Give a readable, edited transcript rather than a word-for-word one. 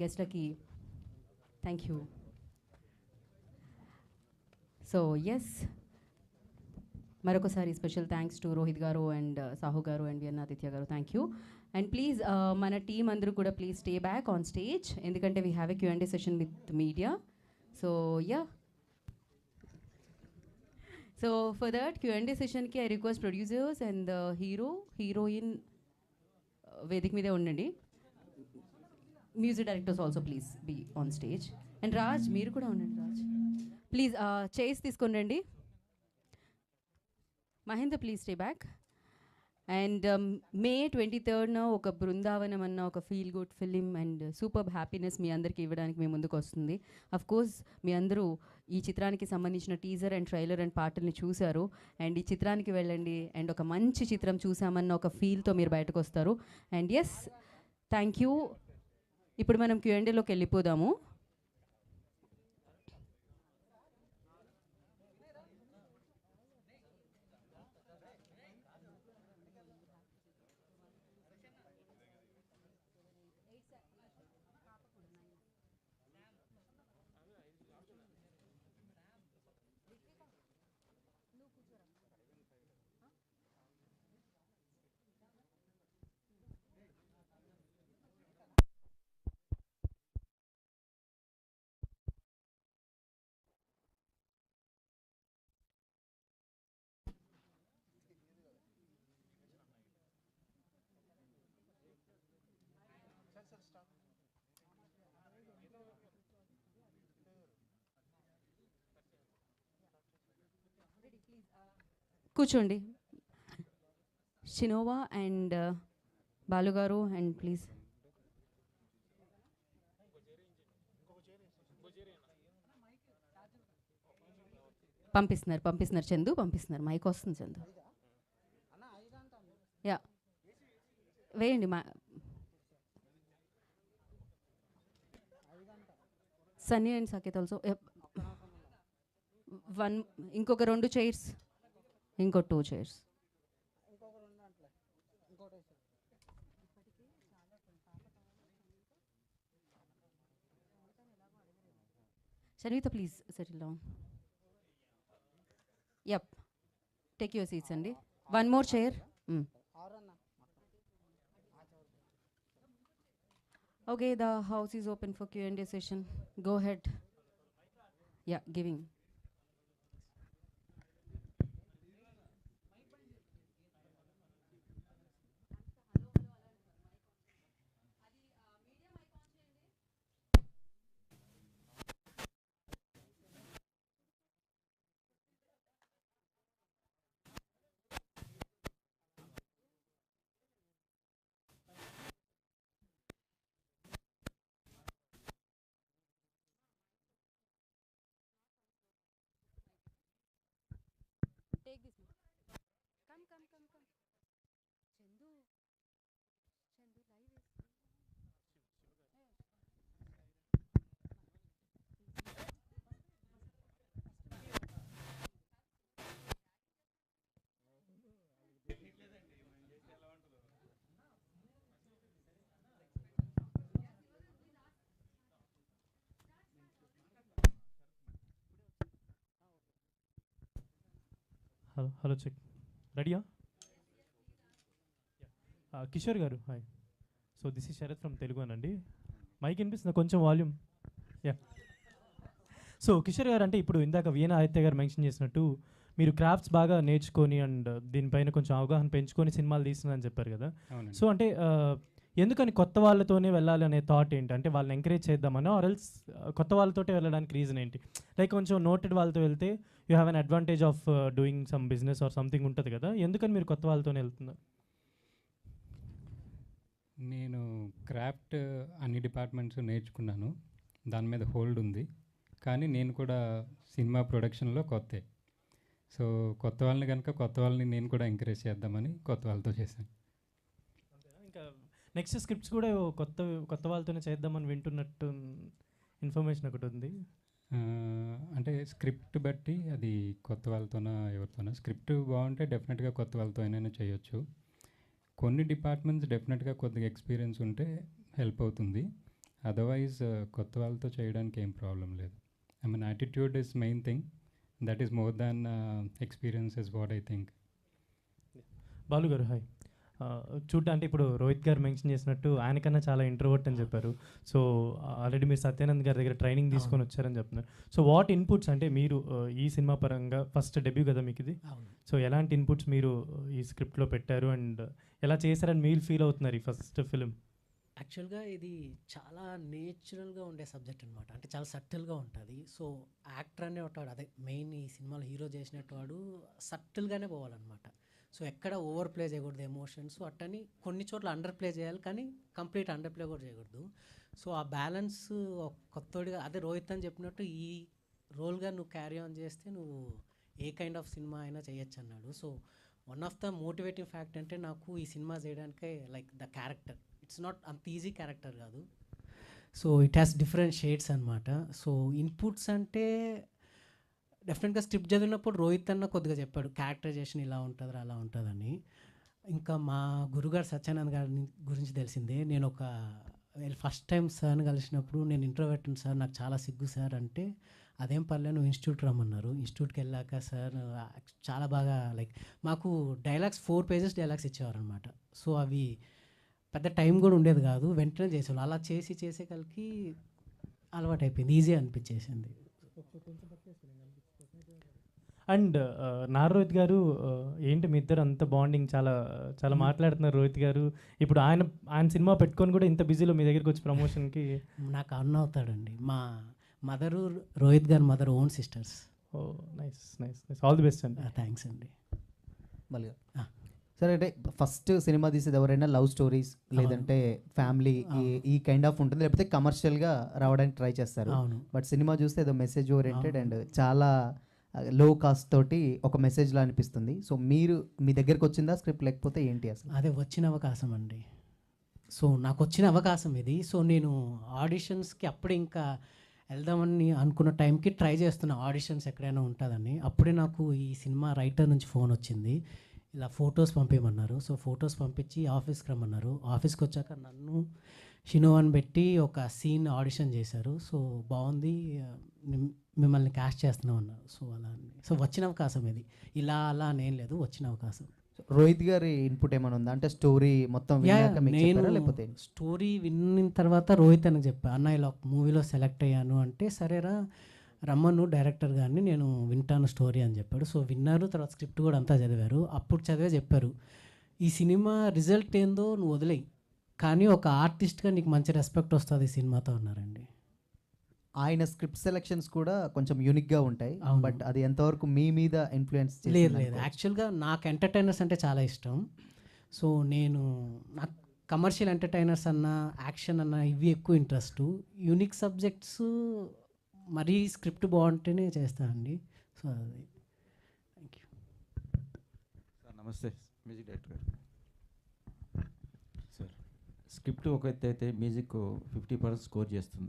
గెస్ట్లకి thank you. So yes, మరొకసారి special thanks to Rohit garu and Sahu garu and V N Aditya garu. Thank you. And please మన team అందరూ కూడా please stay back on stage, ఎందుకంటే we have a Q&A session with media. So yeah, so for that Q&A సెషన్కి I request producers and heroine వేదిక మీదే ఉండండి. Music directors also please be on stage. And Raj, మీరు కూడా ఉండండి. Raj please chairs తీసుకొని రండి. Mahendra please stay back. And May 23rd ఒక బృందావనం అన్న ఒక feel good film and super happiness మీ అందరికీ ఇవ్వడానికి మీ ముందుకు వస్తుంది. అఫ్ కోర్స్ మీ అందరూ ఈ చిత్రానికి సంబంధించిన టీజర్ అండ్ ట్రైలర్ అండ్ పాటల్ని చూశారు. అండ్ ఈ చిత్రానికి వెళ్ళండి అండ్ ఒక మంచి చిత్రం చూసామన్న ఒక ఫీల్తో మీరు బయటకు వస్తారు. And yes, thank you. ఇప్పుడు మనం Q&Aలోకి వెళ్ళిపోదాము. కూర్చోండి. షినోవా అండ్ బాలుగారు అండ్ ప్లీజ్ పంపిస్తున్నారు చందు, పంపిస్తున్నారు. మైక్ వస్తుంది చందు. యా, వేయండి. Sunny and Saketh also. ఇంకొక 2 చైర్స్, ఇంకో 2 chairs. Shanvita, please settle down. Yep, take your seats అండి. One more chair. Okay, the house is open for Q&A session. Go ahead. Yeah, giving. Take this. Come. Chandu, live is. Hello check రెడీయా? Kishore garu hi. So this is Sharath from Telugu అనండి. Mike వినిపిస్తుంది కొంచెం volume. Yeah, so Kishore గారు, అంటే ఇప్పుడు ఇందాక VN Aditya గారు mention చేసినట్టు మీరు క్రాఫ్ట్స్ బాగా నేర్చుకొని అండ్ దీనిపైన కొంచెం అవగాహన పెంచుకొని సినిమాలు తీస్తున్నారని చెప్పారు కదా. సో అంటే ఎందుకని కొత్త వాళ్ళతోనే వెళ్ళాలి అనే థాట్ ఏంటి? అంటే వాళ్ళని ఎంకరేజ్ చేద్దామని ఆర్ ఎల్స్ కొత్త వాళ్ళతోటే వెళ్ళడానికి రీజన్ ఏంటి? లైక్ కొంచెం నోటెడ్ వాళ్ళతో వెళ్తే you have an advantage of doing some business or something ఉంటుంది కదా, ఎందుకని మీరు కొత్త వాళ్ళతోనే వెళ్తున్నారు? నేను క్రాఫ్ట్ అన్ని డిపార్ట్మెంట్స్ నేర్చుకున్నాను, దాని మీద హోల్డ్ ఉంది. కానీ నేను కూడా సినిమా ప్రొడక్షన్లో కొత్తే. సో కొత్త వాళ్ళని నేను కూడా ఎంకరేజ్ చేద్దామని కొత్త వాళ్ళతో చేశాను. ఇంకా నెక్స్ట్ స్క్రిప్ట్స్ కూడా కొత్త వాళ్ళతోనే చేద్దామని వింటున్నట్టు ఇన్ఫర్మేషన్ ఒకటి ఉంది. అంటే స్క్రిప్ట్ బట్టి అది కొత్త వాళ్ళతోనా ఎవరితోనా, స్క్రిప్ట్ బాగుంటే డెఫినెట్గా కొత్త వాళ్ళతో అయినా చేయొచ్చు. కొన్ని డిపార్ట్మెంట్స్ డెఫినెట్గా కొద్దిగా ఎక్స్పీరియన్స్ ఉంటే హెల్ప్ అవుతుంది. అదర్వైజ్ కొత్త వాళ్ళతో చేయడానికి ఏం ప్రాబ్లం లేదు. I mean attitude is main thing, that is more than experience is what I think. Balu గారు హాయ్. అంటే ఇప్పుడు రోహిత్ గారు మెన్షన్ చేసినట్టు ఆయనకన్నా చాలా ఇంట్రోవర్ట్ అని చెప్పారు. సో ఆల్రెడీ మీరు సత్యానంద్ గారి దగ్గర ట్రైనింగ్ తీసుకొని వచ్చారని చెప్తున్నారు. సో వాట్ ఇన్పుట్స్ అంటే మీరు ఈ సినిమా పరంగా ఫస్ట్ డెబ్యూ కదా మీకు ఇది, సో ఎలాంటి ఇన్పుట్స్ మీరు ఈ స్క్రిప్ట్లో పెట్టారు అండ్ ఎలా చేశారని మీరు ఫీల్ అవుతున్నారు ఈ ఫస్ట్ ఫిలిం? యాక్చువల్గా ఇది చాలా నేచురల్గా ఉండే సబ్జెక్ట్ అనమాట, అంటే చాలా సటిల్గా ఉంటుంది. సో యాక్టర్ అనే ఉంటాడు, అదే మెయిన్ ఈ సినిమాలో హీరో చేసినట్టు వాడు సటిల్గానే పోవాలన్నమాట. సో ఎక్కడ ఓవర్ ప్లే చేయకూడదు ఎమోషన్స్, అట్టని కొన్ని చోట్ల అండర్ ప్లే చేయాలి కానీ కంప్లీట్ అండర్ ప్లే కూడా చేయకూడదు. సో ఆ బ్యాలెన్స్ కొత్తోడిగా, అదే రోహిత్ అని చెప్పినట్టు ఈ రోల్గా నువ్వు క్యారీ ఆన్ చేస్తే నువ్వు ఏ కైండ్ ఆఫ్ సినిమా అయినా చేయొచ్చు అన్నాడు. So one of the motivating fact అంటే నాకు ఈ సినిమా చేయడానికే like the character, it's not అంత ఈజీ క్యారెక్టర్ కాదు. So it has different shades అనమాట. సో ఇన్పుట్స్ అంటే డెఫినెట్గా స్క్రిప్ట్ చదివినప్పుడు రోహిత్ అన్న కొద్దిగా చెప్పాడు క్యారెక్టరైజేషన్ ఇలా ఉంటుంది అలా ఉంటుందని. ఇంకా మా గురుగారు సత్యానంద్ గారి గురించి తెలిసిందే. నేను ఒక ఫస్ట్ టైం సార్ని కలిసినప్పుడు నేను ఇంట్రోవర్టెడ్ సార్, నాకు చాలా సిగ్గు సార్ అంటే, అదేం పర్లేదు నువ్వు ఇన్స్టిట్యూట్ రమ్మన్నారు. ఇన్స్టిట్యూట్కి వెళ్ళాక సార్ చాలా బాగా లైక్ మాకు డైలాగ్స్ 4 pages డైలాగ్స్ ఇచ్చేవారు అనమాట. సో అవి పెద్ద టైం కూడా ఉండేది కాదు, వెంటనే చేసేవాళ్ళు. అలా చేసే కలికి అలవాటు అయిపోయింది, ఈజీ అనిపించేసింది. అండ్ రోహిత్ గారు ఏంటి మీ ఇద్దరు అంత బాండింగ్, చాలా చాలా మాట్లాడుతున్నారు రోహిత్ గారు. ఇప్పుడు ఆయన సినిమా పెట్టుకొని కూడా ఇంత బిజీలో మీ దగ్గరికి వచ్చి ప్రమోషన్కి. నాకు అన్న అవుతాడండి, మా mother Rohit garu mother own sisters. Oh nice nice nice, all the best అండి. థ్యాంక్స్ అండి. మళ్ళీ సరే, అంటే ఫస్ట్ సినిమా తీసేది ఎవరైనా లవ్ స్టోరీస్ లేదంటే ఫ్యామిలీ ఈ కైండ్ ఆఫ్ ఉంటుంది, లేకపోతే కమర్షియల్గా రావడానికి ట్రై చేస్తారు. బట్ సినిమా చూస్తే ఏదో మెసేజ్ ఓరియంటెడ్ అండ్ చాలా లో కాస్ట్ తోటి ఒక మెసేజ్లా అనిపిస్తుంది. సో మీరు మీ దగ్గరకు వచ్చిందా స్క్రిప్ట్, లేకపోతే ఏంటి అసలు? అదే వచ్చిన అవకాశం అండి. సో నాకు వచ్చిన అవకాశం ఇది. సో నేను ఆడిషన్స్కి అప్పుడే ఇంకా వెళ్దామని అనుకున్న టైంకి ట్రై చేస్తున్నా ఆడిషన్స్ ఎక్కడైనా ఉంటుందని. అప్పుడే నాకు ఈ సినిమా రైటర్ నుంచి ఫోన్ వచ్చింది, ఇలా ఫొటోస్ పంపించమన్నారు. సో ఫొటోస్ పంపించి ఆఫీస్కి రమ్మన్నారు. ఆఫీస్కి వచ్చాక నన్ను షినోవన్ పెట్టి ఒక సీన్ ఆడిషన్ చేశారు. సో బాగుంది, మిమ్మల్ని క్యాస్ట్ చేస్తున్నాం అన్నారు. సో అలా సో వచ్చిన అవకాశం ఇది, ఇలా అలా అనేం లేదు, వచ్చిన అవకాశం. రోహిత్ గారి ఇన్పుట్ ఏమైనా ఉందా, అంటే స్టోరీ మొత్తం విన్నాక మీకు చెప్పారా, లేకపోతే? స్టోరీ విన్న తర్వాత రోహిత్ అని చెప్పా, అన్న ఇలా మూవీలో సెలెక్ట్ అయ్యాను అంటే, సరేరా రమ్మను డైరెక్టర్ గారిని, నేను వింటాను స్టోరీ అని చెప్పాడు. సో విన్నారు, తర్వాత స్క్రిప్ట్ కూడా అంతా చదివారు. అప్పుడు చదివే చెప్పారు, ఈ సినిమా రిజల్ట్ ఏందో నువ్వు వదిలేయి, కానీ ఒక ఆర్టిస్ట్గా నీకు మంచి రెస్పెక్ట్ వస్తుంది ఈ సినిమాతో అన్నారండి. ఆయన స్క్రిప్ట్ సెలెక్షన్స్ కూడా కొంచెం యూనిక్గా ఉంటాయి, బట్ అది ఎంతవరకు మీ మీద ఇన్ఫ్లుయెన్స్? లేదు, యాక్చువల్గా నాకు ఎంటర్టైనర్స్ అంటే చాలా ఇష్టం. సో నాకు కమర్షియల్ ఎంటర్టైనర్స్ అన్న, యాక్షన్ అన్న, ఇవి ఎక్కువ ఇంట్రెస్ట్. యూనిక్ సబ్జెక్ట్స్ మరీ స్క్రిప్ట్ బాగుంటేనే చేస్తానండి. సో అది. Thank you sir. నమస్తే మ్యూజిక్ డైరెక్టర్ గారు. సార్, స్క్రిప్ట్ ఒక ఎత్తు అయితే మ్యూజిక్ 50% స్కోర్ చేస్తుంది.